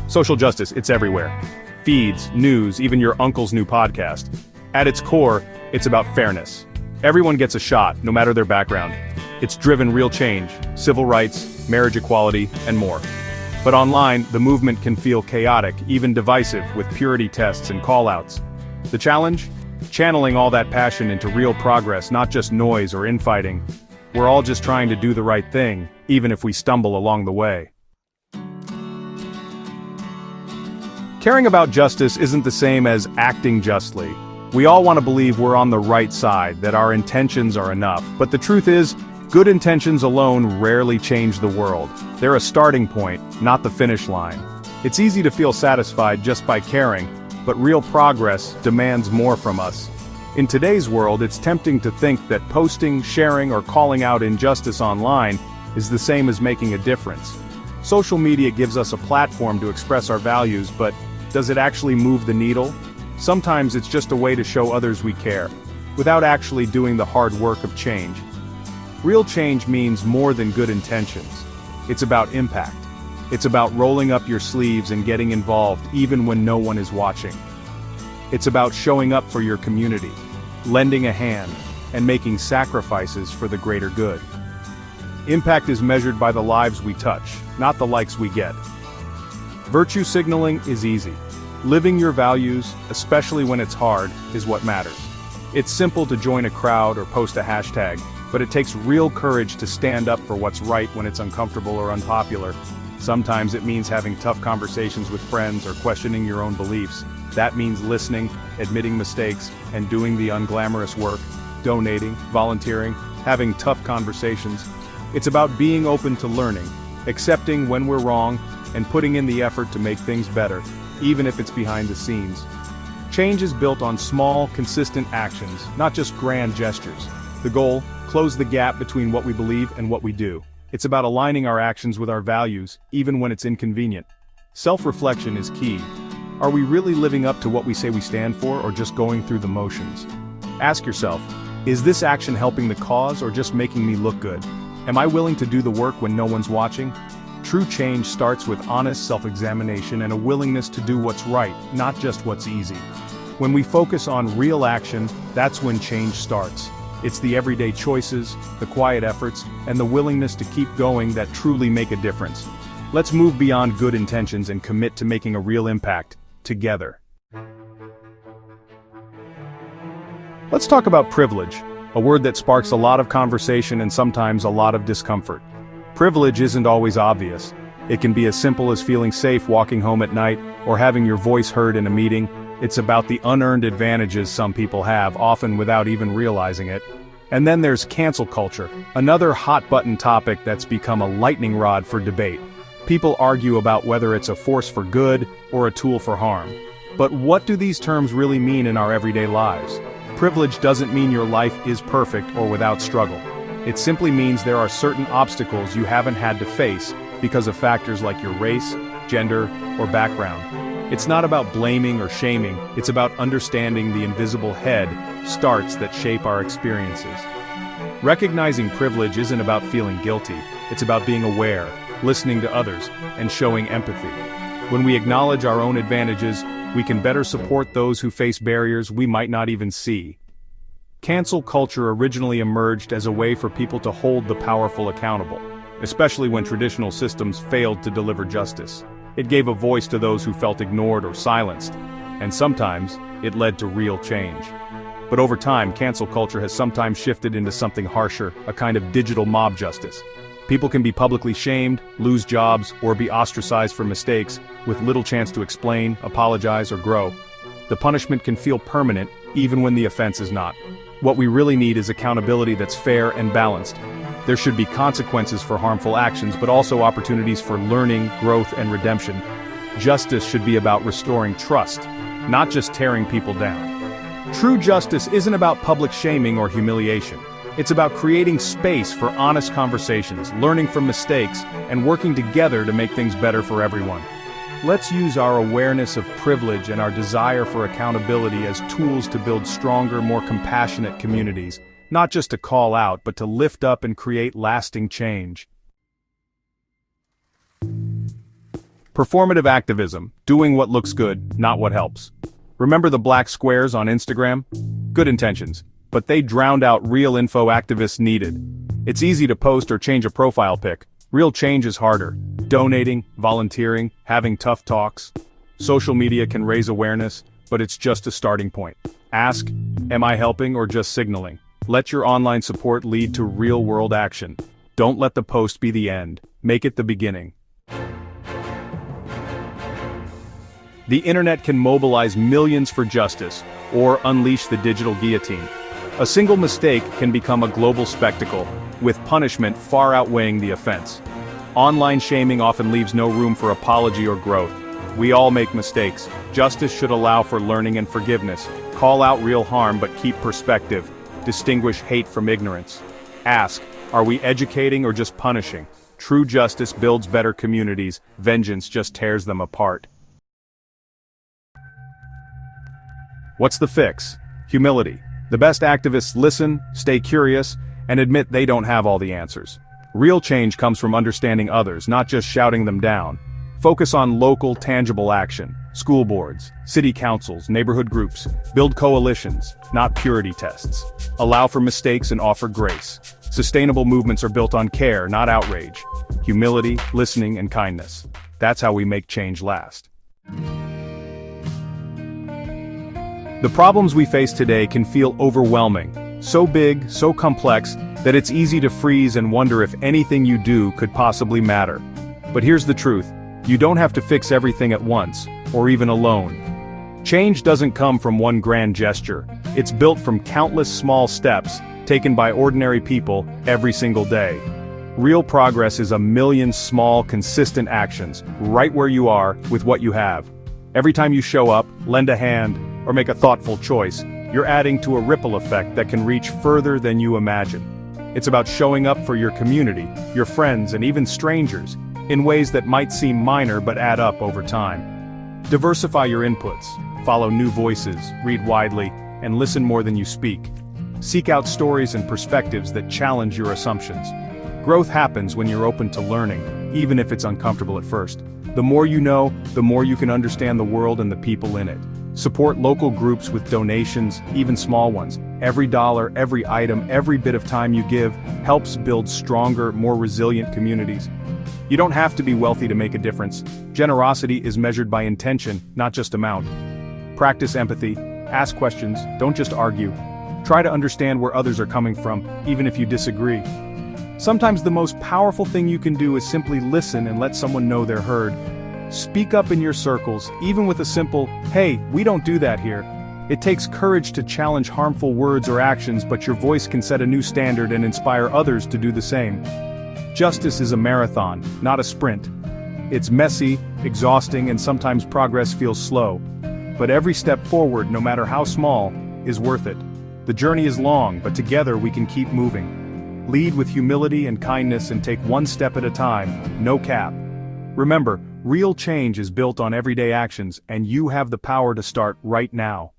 Social justice, it's everywhere. Feeds, news, even your uncle's new podcast. At its core, it's about fairness. Everyone gets a shot, no matter their background. It's driven real change, civil rights, marriage equality, and more. But online, the movement can feel chaotic, even divisive, with purity tests and call-outs. The challenge? Channeling all that passion into real progress, not just noise or infighting. We're all just trying to do the right thing, even if we stumble along the way. Caring about justice isn't the same as acting justly. We all want to believe we're on the right side, that our intentions are enough, but the truth is, good intentions alone rarely change the world. They're a starting point, not the finish line. It's easy to feel satisfied just by caring, but real progress demands more from us. In today's world, it's tempting to think that posting, sharing, or calling out injustice online is the same as making a difference. Social media gives us a platform to express our values, but does it actually move the needle? Sometimes it's just a way to show others we care, without actually doing the hard work of change. Real change means more than good intentions. It's about impact. It's about rolling up your sleeves and getting involved even when no one is watching. It's about showing up for your community, lending a hand, and making sacrifices for the greater good. Impact is measured by the lives we touch, not the likes we get. Virtue signaling is easy. Living your values, especially when it's hard, is what matters. It's simple to join a crowd or post a hashtag, but it takes real courage to stand up for what's right when it's uncomfortable or unpopular. Sometimes it means having tough conversations with friends or questioning your own beliefs. That means listening, admitting mistakes, and doing the unglamorous work, donating, volunteering, having tough conversations. It's about being open to learning, accepting when we're wrong, and putting in the effort to make things better, even if it's behind the scenes. Change is built on small, consistent actions, not just grand gestures. The goal? Close the gap between what we believe and what we do. It's about aligning our actions with our values, even when it's inconvenient. Self-reflection is key. Are we really living up to what we say we stand for, or just going through the motions? Ask yourself, is this action helping the cause or just making me look good? Am I willing to do the work when no one's watching? True change starts with honest self-examination and a willingness to do what's right, not just what's easy. When we focus on real action, that's when change starts. It's the everyday choices, the quiet efforts, and the willingness to keep going that truly make a difference. Let's move beyond good intentions and commit to making a real impact, together. Let's talk about privilege, a word that sparks a lot of conversation and sometimes a lot of discomfort. Privilege isn't always obvious. It can be as simple as feeling safe walking home at night, or having your voice heard in a meeting. It's about the unearned advantages some people have, often without even realizing it. And then there's cancel culture, another hot-button topic that's become a lightning rod for debate. People argue about whether it's a force for good or a tool for harm. But what do these terms really mean in our everyday lives? Privilege doesn't mean your life is perfect or without struggle. It simply means there are certain obstacles you haven't had to face because of factors like your race, gender, or background. It's not about blaming or shaming, it's about understanding the invisible head starts that shape our experiences. Recognizing privilege isn't about feeling guilty, it's about being aware, listening to others, and showing empathy. When we acknowledge our own advantages, we can better support those who face barriers we might not even see. Cancel culture originally emerged as a way for people to hold the powerful accountable, especially when traditional systems failed to deliver justice. It gave a voice to those who felt ignored or silenced, and sometimes it led to real change. But over time, cancel culture has sometimes shifted into something harsher, a kind of digital mob justice. People can be publicly shamed, lose jobs, or be ostracized for mistakes, with little chance to explain, apologize, or grow. The punishment can feel permanent, even when the offense is not. What we really need is accountability that's fair and balanced. There should be consequences for harmful actions, but also opportunities for learning, growth, and redemption. Justice should be about restoring trust, not just tearing people down. True justice isn't about public shaming or humiliation. It's about creating space for honest conversations, learning from mistakes, and working together to make things better for everyone. Let's use our awareness of privilege and our desire for accountability as tools to build stronger, more compassionate communities, not just to call out, but to lift up and create lasting change. Performative activism, doing what looks good, not what helps. Remember the black squares on Instagram? Good intentions, but they drowned out real info activists needed. It's easy to post or change a profile pic. Real change is harder. Donating, volunteering, having tough talks. Social media can raise awareness, but it's just a starting point. Ask, am I helping or just signaling? Let your online support lead to real-world action. Don't let the post be the end. Make it the beginning. The internet can mobilize millions for justice, or unleash the digital guillotine. A single mistake can become a global spectacle, with punishment far outweighing the offense. Online shaming often leaves no room for apology or growth. We all make mistakes. Justice should allow for learning and forgiveness. Call out real harm but keep perspective. Distinguish hate from ignorance. Ask, are we educating or just punishing? True justice builds better communities, vengeance just tears them apart. What's the fix? Humility. The best activists listen, stay curious, and admit they don't have all the answers. Real change comes from understanding others, not just shouting them down. Focus on local, tangible action. School boards, city councils, neighborhood groups. Build coalitions, not purity tests. Allow for mistakes and offer grace. Sustainable movements are built on care, not outrage. Humility, listening, and kindness. That's how we make change last. The problems we face today can feel overwhelming, so big, so complex, that it's easy to freeze and wonder if anything you do could possibly matter. But here's the truth, you don't have to fix everything at once, or even alone. Change doesn't come from one grand gesture, it's built from countless small steps, taken by ordinary people, every single day. Real progress is a million small, consistent actions, right where you are, with what you have. Every time you show up, lend a hand, or make a thoughtful choice, you're adding to a ripple effect that can reach further than you imagine. It's about showing up for your community, your friends, and even strangers, in ways that might seem minor but add up over time. Diversify your inputs, follow new voices, read widely, and listen more than you speak. Seek out stories and perspectives that challenge your assumptions. Growth happens when you're open to learning, even if it's uncomfortable at first. The more you know, the more you can understand the world and the people in it. Support local groups with donations, even small ones. Every dollar, every item, every bit of time you give helps build stronger, more resilient communities. You don't have to be wealthy to make a difference. Generosity is measured by intention, not just amount. Practice empathy, ask questions, don't just argue. Try to understand where others are coming from, even if you disagree. Sometimes the most powerful thing you can do is simply listen and let someone know they're heard. Speak up in your circles, even with a simple, "Hey, we don't do that here." It takes courage to challenge harmful words or actions, but your voice can set a new standard and inspire others to do the same. Justice is a marathon, not a sprint. It's messy, exhausting, and sometimes progress feels slow. But every step forward, no matter how small, is worth it. The journey is long, but together we can keep moving. Lead with humility and kindness and take one step at a time, no cap. Remember, real change is built on everyday actions, and you have the power to start right now.